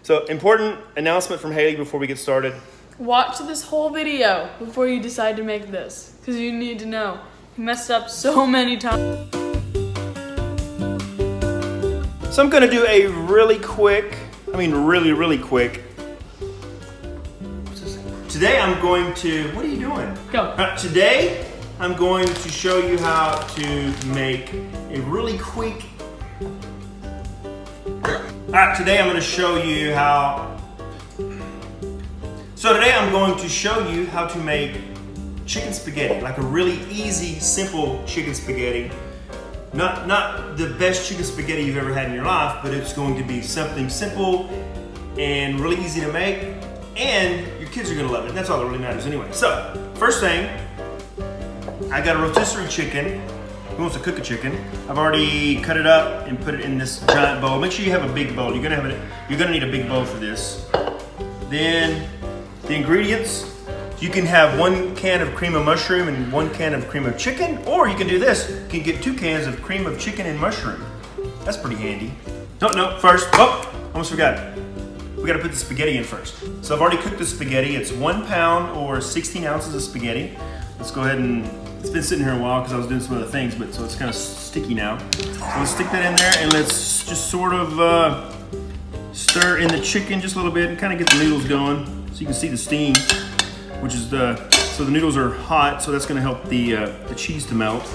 So, important announcement from Haley before we get started. Watch this whole video before you decide to make this, because you need to know. You messed up so many times. So I'm gonna do a really quick, really quick. Today I'm going to, what are you doing? Go. Today I'm going to show you how to make a really quick. Today I'm going to show you how. Today I'm going to show you how to make chicken spaghetti, like a really easy, simple chicken spaghetti. Not the best chicken spaghetti you've ever had in your life, but it's going to be something simple and really easy to make, and your kids are gonna love it. That's all that really matters anyway. So, first thing, I got a rotisserie chicken. Who wants to cook a chicken? I've already cut it up and put it in this giant bowl. Make sure you have a big bowl. You're gonna need a big bowl for this. Then, the ingredients. You can have 1 can of cream of mushroom and 1 can of cream of chicken, or you can do this. You can get 2 cans of cream of chicken and mushroom. That's pretty handy. No, first, almost forgot. We gotta put the spaghetti in first. So I've already cooked the spaghetti. It's 1 pound or 16 ounces of spaghetti. Let's go ahead and, it's been sitting here a while because I was doing some other things, but so it's kind of sticky now. So let's stick that in there and let's just sort of stir in the chicken just a little bit and kind of get the noodles going so you can see the steam. Which is so the noodles are hot, so that's gonna help the cheese to melt.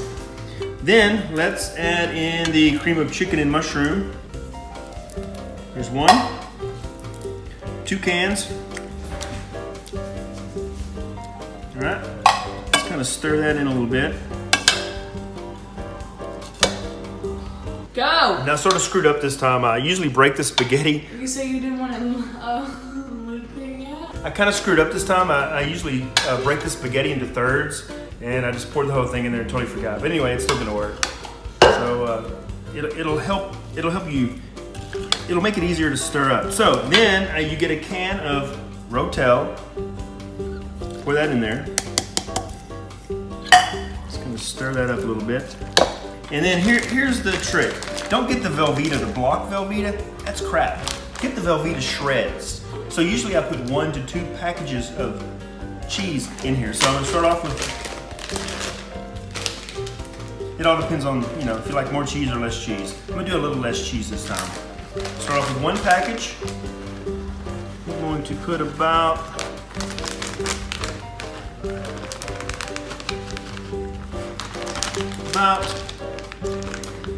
Then let's add in the cream of chicken and mushroom. There's 1, 2 cans. All right, let's kind of stir that in a little bit. Go! Now, sort of screwed up this time. I usually break the spaghetti. You say you didn't want it looping yet? I kind of screwed up this time. I usually break the spaghetti into thirds, and I just poured the whole thing in there and totally forgot. But anyway, it's still gonna work. So it'll help you. It'll make it easier to stir up. So then you get a can of Rotel. Pour that in there. Just gonna stir that up a little bit. And then here's the trick. Don't get the Velveeta, the block Velveeta. That's crap. Get the Velveeta shreds. So usually I put 1 to 2 packages of cheese in here. So I'm gonna start off with, it all depends on, if you like more cheese or less cheese. I'm gonna do a little less cheese this time. Start off with 1 package. I'm going to put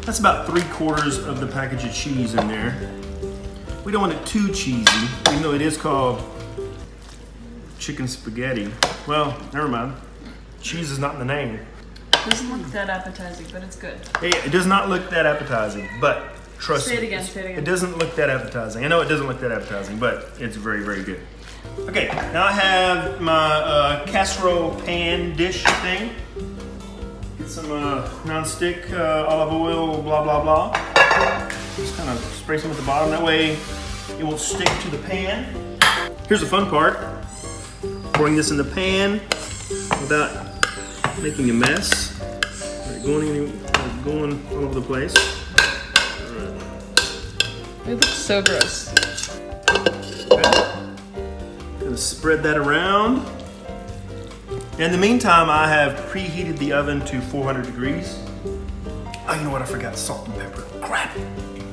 that's about 3/4 of the package of cheese in there. We don't want it too cheesy, even though it is called chicken spaghetti. Well, never mind. Cheese is not in the name. It doesn't look that appetizing, but it's good. It does not look that appetizing, but trust me. Say it again. It doesn't look that appetizing. I know it doesn't look that appetizing, but it's very, very good. Okay, now I have my casserole pan dish thing. Get some non-stick olive oil, blah, blah, blah. Just kind of spray some at the bottom. That way it won't stick to the pan. Here's the fun part. Pouring this in the pan without making a mess. Going all over the place. All right. It looks so gross. Gonna spread that around. In the meantime, I have preheated the oven to 400 degrees. Oh, you know what? I forgot salt and pepper. Crap.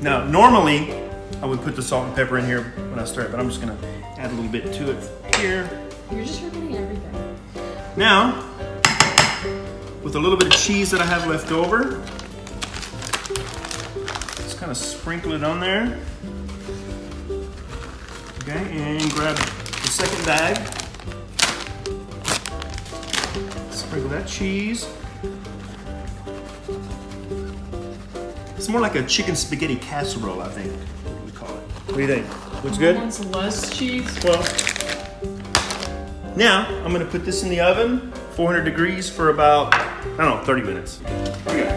Now, normally, I would put the salt and pepper in here when I stir it, but I'm just gonna add a little bit to it here. You're just forgetting everything. Now, with a little bit of cheese that I have left over, just kind of sprinkle it on there. Okay, and grab the second bag. Sprinkle that cheese. It's more like a chicken spaghetti casserole, I think we call it. What do you think? Looks good? Wants less cheese. Well, now I'm gonna put this in the oven, 400 degrees for about, 30 minutes. Okay.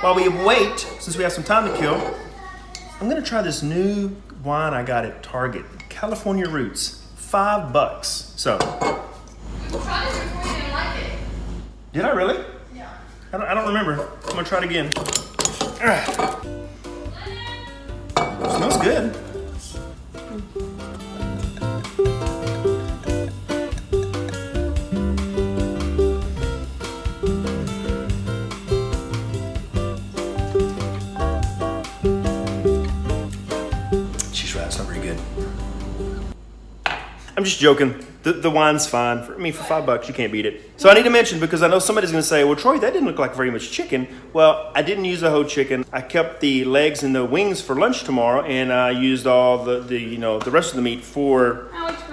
While we wait, since we have some time to kill, I'm gonna try this new wine I got at Target, California Roots, $5. So. You tried it before you didn't like it. Did I really? Yeah. I don't remember. I'm gonna try it again. Smells good. She's right, it's not very good. I'm just joking. The wine's fine. For $5, you can't beat it. So I need to mention, because I know somebody's going to say, well, Troy, that didn't look like very much chicken. Well, I didn't use the whole chicken. I kept the legs and the wings for lunch tomorrow, and I used all the rest of the meat for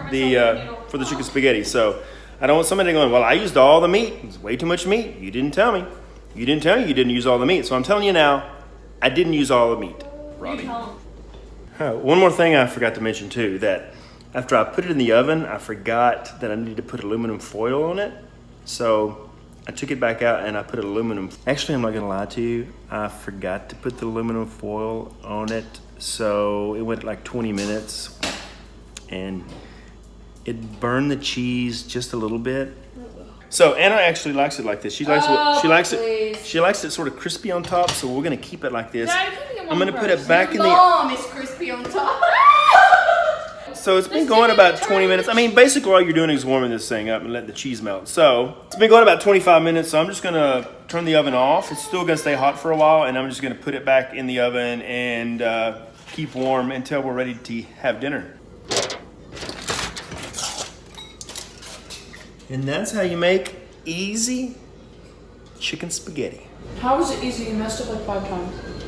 the chicken spaghetti. So I don't want somebody going, well, I used all the meat. It's way too much meat. You didn't tell me. You didn't tell me you didn't use all the meat. So I'm telling you now, I didn't use all the meat, Robbie. One more thing I forgot to mention too, that after I put it in the oven, I forgot that I needed to put aluminum foil on it. So I took it back out and I put aluminum. Actually, I'm not gonna lie to you, I forgot to put the aluminum foil on it. So it went like 20 minutes and it burned the cheese just a little bit. So Anna actually likes it like this. She likes she likes it sort of crispy on top. So we're gonna keep it like this. I'm gonna put it back in the. Mom is crispy on top. So it's been going about 20 minutes. I mean, basically all you're doing is warming this thing up and letting the cheese melt. So it's been going about 25 minutes. So I'm just gonna turn the oven off. It's still gonna stay hot for a while, and I'm just gonna put it back in the oven and keep warm until we're ready to have dinner. And that's how you make easy chicken spaghetti. How was it easy? You messed up like 5 times.